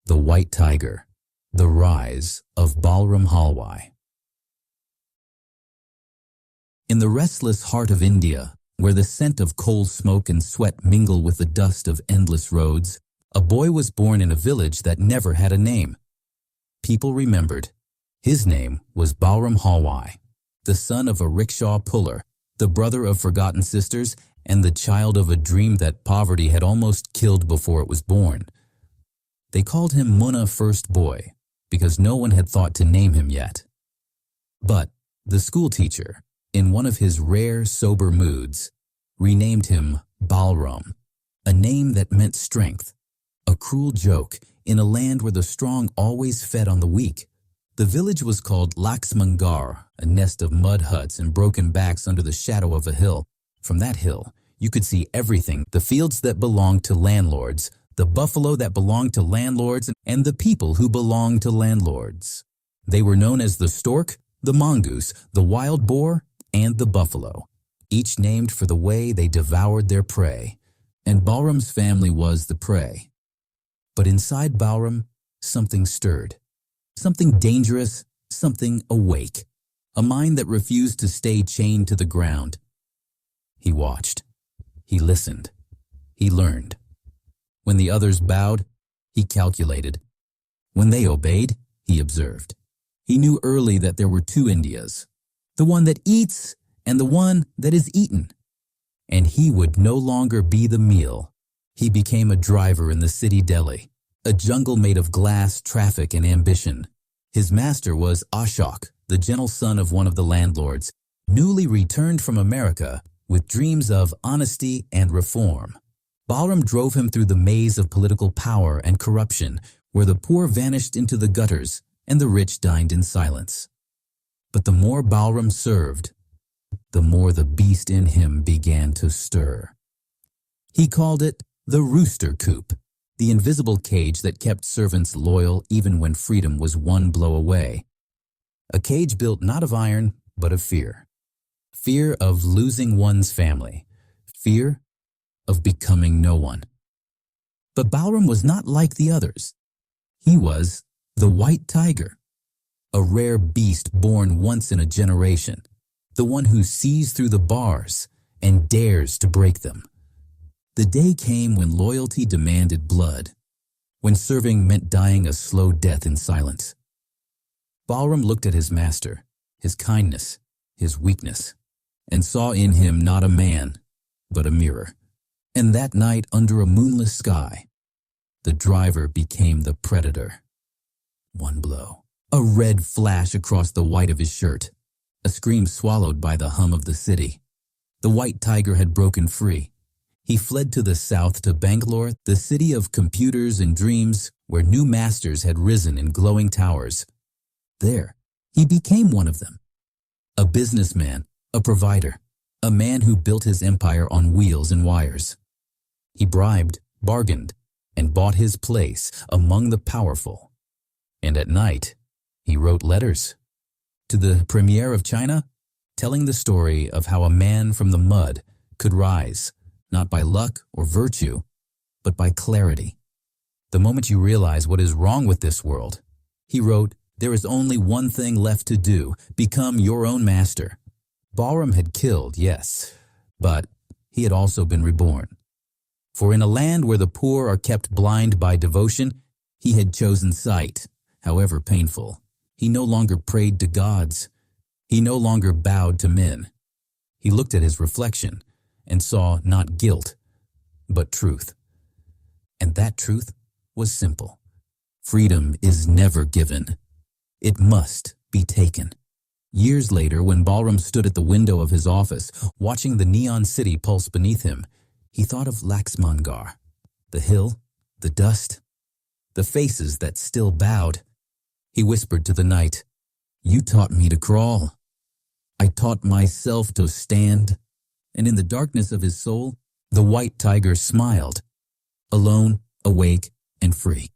The White Tiger, The Rise of Balram Halwai. In the restless heart of India, where the scent of coal smoke and sweat mingle with the dust of endless roads, a boy was born in a village that never had a name. People remembered. His name was Balram Halwai, the son of a rickshaw puller, the brother of forgotten sisters, and the child of a dream that poverty had almost killed before it was born. They called him Munna First Boy, because no one had thought to name him yet. But the schoolteacher, in one of his rare sober moods, renamed him Balram, a name that meant strength, a cruel joke in a land where the strong always fed on the weak. The village was called Laxmangarh, a nest of mud huts and broken backs under the shadow of a hill. From that hill, you could see everything: the fields that belonged to landlords, the buffalo that belonged to landlords, and the people who belonged to landlords. They were known as the stork, the mongoose, the wild boar, and the buffalo, each named for the way they devoured their prey. And Balram's family was the prey. But inside Balram, something stirred. Something dangerous, something awake. A mind that refused to stay chained to the ground. He watched. He listened. He learned. When the others bowed, he calculated. When they obeyed, he observed. He knew early that there were two Indias, the one that eats and the one that is eaten. And he would no longer be the meal. He became a driver in the city Delhi, a jungle made of glass, traffic, and ambition. His master was Ashok, the gentle son of one of the landlords, newly returned from America with dreams of honesty and reform. Balram drove him through the maze of political power and corruption, where the poor vanished into the gutters and the rich dined in silence. But the more Balram served, the more the beast in him began to stir. He called it the rooster coop, the invisible cage that kept servants loyal even when freedom was one blow away. A cage built not of iron, but of fear. Fear of losing one's family. Fear of becoming no one. But Balram was not like the others. He was the White Tiger, a rare beast born once in a generation, the one who sees through the bars and dares to break them. The day came when loyalty demanded blood, when serving meant dying a slow death in silence. Balram looked at his master, his kindness, his weakness, and saw in him not a man, but a mirror. And that night, under a moonless sky, the driver became the predator. One blow, a red flash across the white of his shirt, a scream swallowed by the hum of the city. The White Tiger had broken free. He fled to the south, to Bangalore, the city of computers and dreams, where new masters had risen in glowing towers. There, he became one of them. A businessman, a provider, a man who built his empire on wheels and wires. He bribed, bargained, and bought his place among the powerful. And at night, he wrote letters to the Premier of China, telling the story of how a man from the mud could rise, not by luck or virtue, but by clarity. The moment you realize what is wrong with this world, he wrote, there is only one thing left to do: become your own master. Balram had killed, yes, but he had also been reborn. For in a land where the poor are kept blind by devotion, he had chosen sight, however painful. He no longer prayed to gods. He no longer bowed to men. He looked at his reflection and saw not guilt, but truth. And that truth was simple. Freedom is never given. It must be taken. Years later, when Balram stood at the window of his office, watching the neon city pulse beneath him, he thought of Laxmangarh, the hill, the dust, the faces that still bowed. He whispered to the night, "You taught me to crawl. I taught myself to stand." And in the darkness of his soul, the White Tiger smiled, alone, awake, and free.